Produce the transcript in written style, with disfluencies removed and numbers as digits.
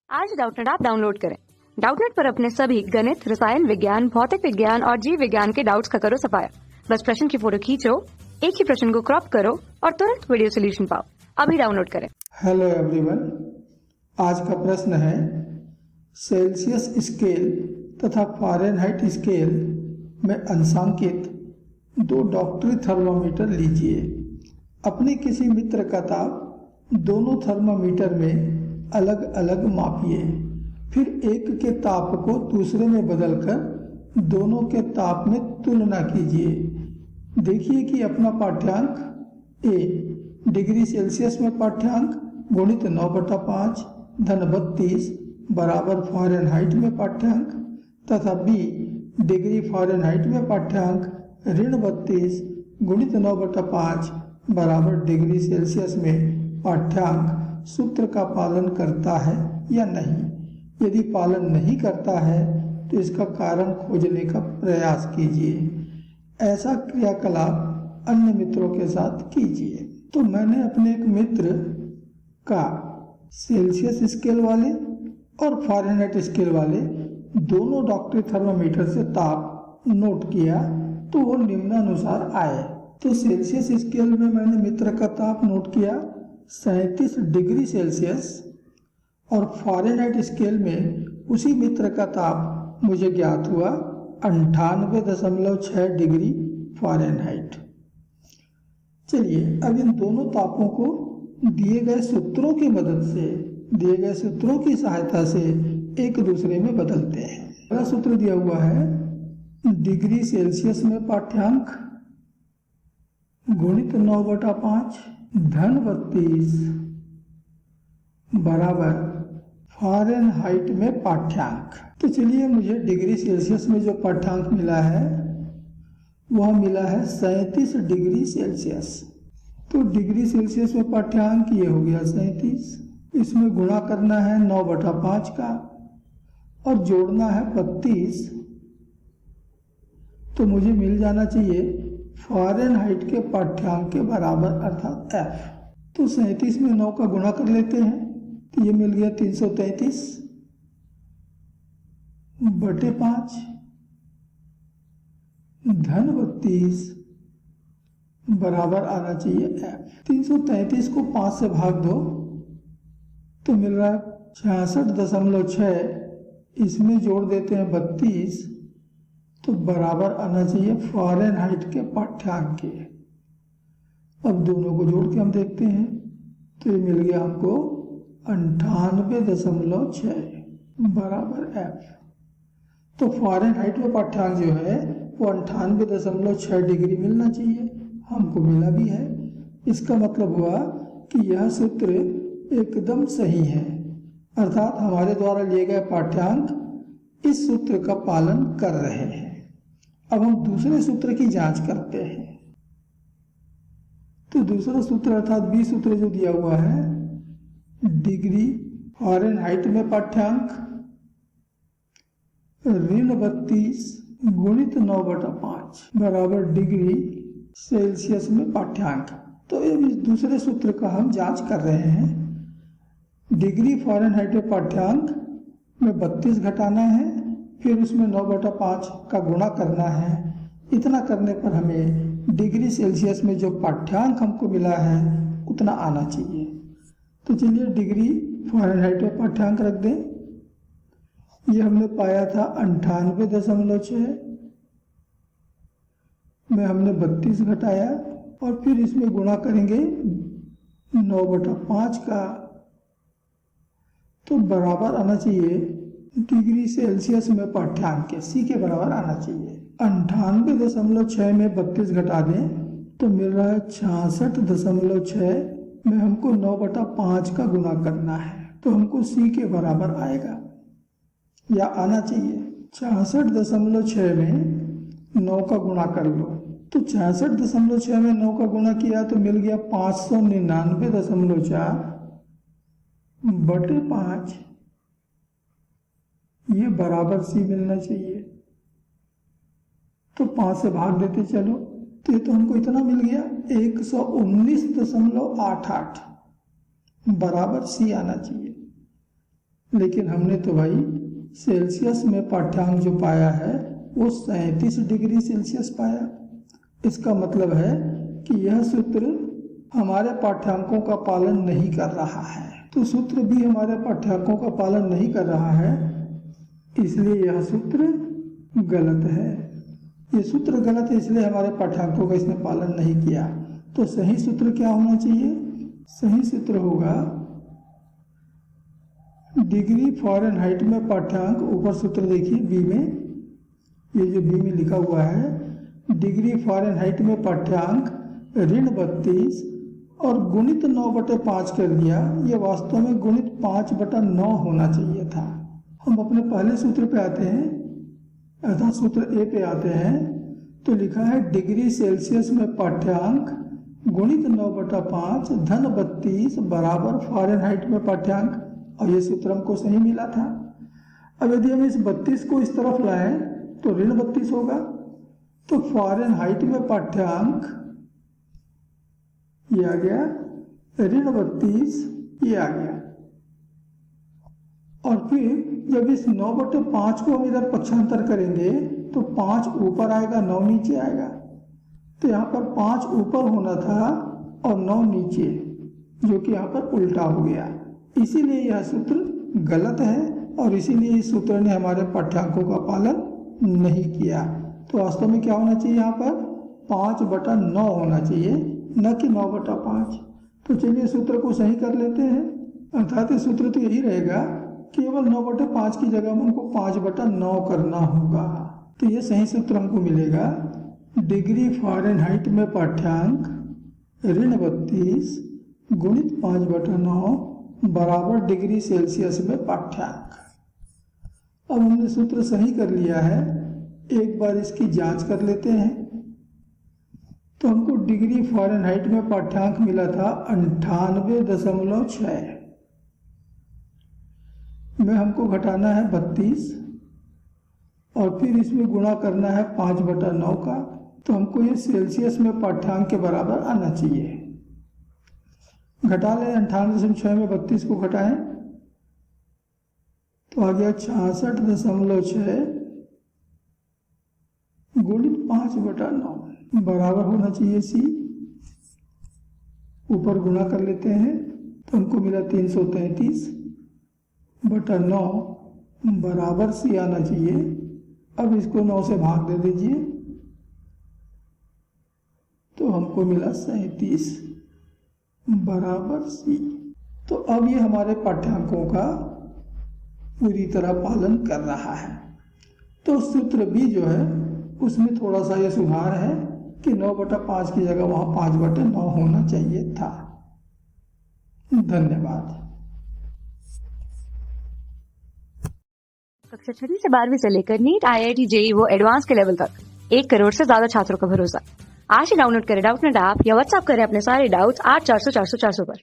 आज Doubtnut app download करें। Doubtnut पर अपने सभी गणित, रसायन विज्ञान, भौतिक विज्ञान और जीव विज्ञान के डाउट्स का करो सफाया। बस प्रश्न की फोटो खींचो, एक ही प्रश्न को क्रॉप करो और तुरंत वीडियो सोल्यूशन पाओ। अभी डाउनलोड करें। हेलो एवरीवन, आज का प्रश्न है सेल्सियस स्केल तथा फ़ारेनहाइट स्केल में अंशांकित दो डॉक्टरी थर्मामीटर लीजिए। अपने किसी मित्र का ताप दोनों थर्मामीटर में अलग अलग मापिए, फिर एक के ताप को दूसरे में बदलकर दोनों के ताप में तुलना कीजिए। देखिए कि अपना पाठ्यांक ए डिग्री सेल्सियस में पाठ्यांक गुणित 9/5 धन 32 बराबर फ़ारेनहाइट में पाठ्यांक तथा बी डिग्री फ़ारेनहाइट में पाठ्यांक ऋण 32 गुणित 9/5 बराबर डिग्री सेल्सियस में पाठ्यांक सूत्र का पालन करता है या नहीं। यदि पालन नहीं करता है तो इसका कारण खोजने का प्रयास कीजिए। ऐसा क्रियाकलाप अन्य मित्रों के साथ कीजिए। तो मैंने अपने एक मित्र का सेल्सियस स्केल वाले और फ़ारेनहाइट स्केल वाले दोनों डॉक्टरी थर्मामीटर से ताप नोट किया तो वो निम्नानुसार आए। तो सेल्सियस स्केल में मैंने मित्र का ताप नोट किया 37 डिग्री सेल्सियस और फ़ारेनहाइट स्केल में उसी मित्र का ताप मुझे ज्ञात हुआ 98.6 डिग्री फ़ारेनहाइट। चलिए अब इन दोनों तापों को दिए गए सूत्रों की मदद से, दिए गए सूत्रों की सहायता से एक दूसरे में बदलते हैं। पहला सूत्र दिया हुआ है डिग्री सेल्सियस में पाठ्यांक गुणित 9/5 धन 32 बराबर फ़ारेनहाइट में पाठ्यांक। तो चलिए मुझे डिग्री सेल्सियस में जो पाठ्यांक मिला है वह मिला है 37 डिग्री सेल्सियस। तो डिग्री सेल्सियस में पाठ्यांक ये हो गया 37, इसमें गुणा करना है 9/5 का और जोड़ना है 32, तो मुझे मिल जाना चाहिए फ़ारेनहाइट के पाठ्यांक के बराबर अर्थात F। तो 37 में 9 का गुणा कर लेते हैं तो ये मिल गया 333/5 धन 32 बराबर आना चाहिए F। 333 को 5 से भाग दो तो मिल रहा है 66.6, इसमें जोड़ देते हैं 32 तो बराबर आना चाहिए फ़ारेनहाइट के पाठ्यांक के। अब दोनों को जोड़ के हम देखते हैं तो ये मिल गया हमको 98.6 बराबर F। तो फ़ारेनहाइट में पाठ्यांक जो है वो 98.6 डिग्री मिलना चाहिए, हमको मिला भी है। इसका मतलब हुआ कि यह सूत्र एकदम सही है, अर्थात हमारे द्वारा लिए गए पाठ्यांक इस सूत्र का पालन कर रहे हैं। अब हम दूसरे सूत्र की जांच करते हैं। तो दूसरा सूत्र अर्थात बी सूत्र जो दिया हुआ है डिग्री फ़ारेनहाइट में पाठ्यांक ऋण 32 गुणित 9/5 बराबर डिग्री सेल्सियस में पाठ्यांक। तो इस दूसरे सूत्र का हम जांच कर रहे हैं। डिग्री फ़ारेनहाइट में पाठ्यांक में 32 घटाना है, फिर उसमें 9/5 का गुणा करना है। इतना करने पर हमें डिग्री सेल्सियस में जो पाठ्यांक हमको मिला है उतना आना चाहिए। तो चलिए डिग्री फ़ारेनहाइट में पाठ्यांक रख दें। ये हमने पाया था 98.6 में हमने 32 घटाया और फिर इसमें गुणा करेंगे 9/5 का, तो बराबर आना चाहिए डिग्री सेल्सियस में पाठ्यांक के सी के बराबर आना चाहिए। 98.6 में 32 घटा दें तो मिल रहा है 66.6 में हमको 9/5 का गुणा करना है, तो हमको सी के बराबर आएगा या आना चाहिए। 66.6 में 9 का गुणा कर लो, तो 66.6 में 9 का गुणा किया तो मिल गया 599.4/5, ये बराबर सी मिलना चाहिए। तो 5 से भाग देते चलो तो ये तो हमको इतना मिल गया 119.88 बराबर सी आना चाहिए। लेकिन हमने तो भाई सेल्सियस में पाठ्यांक जो पाया है वो 37 डिग्री सेल्सियस पाया। इसका मतलब है कि यह सूत्र हमारे पाठ्यांकों का पालन नहीं कर रहा है। तो सूत्र भी हमारे पाठ्यांकों का पालन नहीं कर रहा है, इसलिए यह सूत्र गलत है। ये सूत्र गलत है, इसलिए हमारे पाठ्यांकों का इसने पालन नहीं किया। तो सही सूत्र क्या होना चाहिए? सही सूत्र होगा डिग्री फ़ारेनहाइट में पाठ्यांक, ऊपर सूत्र देखिए बी में, ये जो बी में लिखा हुआ है, डिग्री फ़ारेनहाइट में पाठ्यांक -32 और गुणित 9/5 कर दिया। ये वास्तव में गुणित 5/9 होना चाहिए था। हम अपने पहले सूत्र पे आते हैं, अर्थात सूत्र ए पे आते हैं, तो लिखा है डिग्री सेल्सियस में पाठ्यांक गुणित 9/5 धन 32 बराबर फ़ारेनहाइट में पाठ्यांक, और ये सूत्र हमको सही मिला था। अब यदि हम इस 32 को इस तरफ लाएं तो -32 होगा, तो फ़ारेनहाइट में पाठ्यांक ये आ गया, -32 ये आ गया। और फिर जब इस 9/5 को हम इधर पक्षांतर करेंगे तो 5 ऊपर आएगा, 9 नीचे आएगा। तो यहाँ पर 5 ऊपर होना था और 9 नीचे, जो कि यहाँ पर उल्टा हो गया। इसीलिए यह सूत्र गलत है और इसीलिए इस सूत्र ने हमारे पाठ्यांकों का पालन नहीं किया। तो वास्तव में क्या होना चाहिए? यहाँ पर 5/9 होना चाहिए, न कि 9/5। तो चलिए सूत्र को सही कर लेते हैं। अर्थात ये सूत्र तो यही रहेगा, केवल 9/5 की जगह हमको 5/9 करना होगा। तो ये सही सूत्र हमको मिलेगा, डिग्री फ़ारेनहाइट में पाठ्यांक -32 गुणित 5/9 बराबर डिग्री सेल्सियस में पाठ्यांक। अब हमने सूत्र सही कर लिया है, एक बार इसकी जांच कर लेते हैं। तो हमको डिग्री फ़ारेनहाइट में पाठ्यांक मिला था 98.6 में, हमको घटाना है 32 और फिर इसमें गुणा करना है 5/9 का। तो हमको ये सेल्सियस में पाठ्यांक के बराबर आना चाहिए। घटा लें, 98.6 में 32 को घटाएं तो आ गया 66.6 गुणित 5/9 बराबर होना चाहिए सी। ऊपर गुणा कर लेते हैं तो हमको मिला 333/9 बराबर सी आना चाहिए। अब इसको 9 से भाग दे दीजिए तो हमको मिला 37 बराबर सी। तो अब ये हमारे पाठ्यांकों का पूरी तरह पालन कर रहा है। तो सूत्र भी जो है उसमें थोड़ा सा ये सुधार है कि 9/5 की जगह वहां 5/9 होना चाहिए था। धन्यवाद। कक्षा 6वीं से 12वीं से लेकर नीट, IIT, JEE वो एडवांस के लेवल तक 1 करोड़ से ज्यादा छात्रों का भरोसा। आज ही डाउनलोड करें डाउटनेट ऐप या व्हाट्सएप करें अपने सारे डाउट्स 8400 400 400 पर।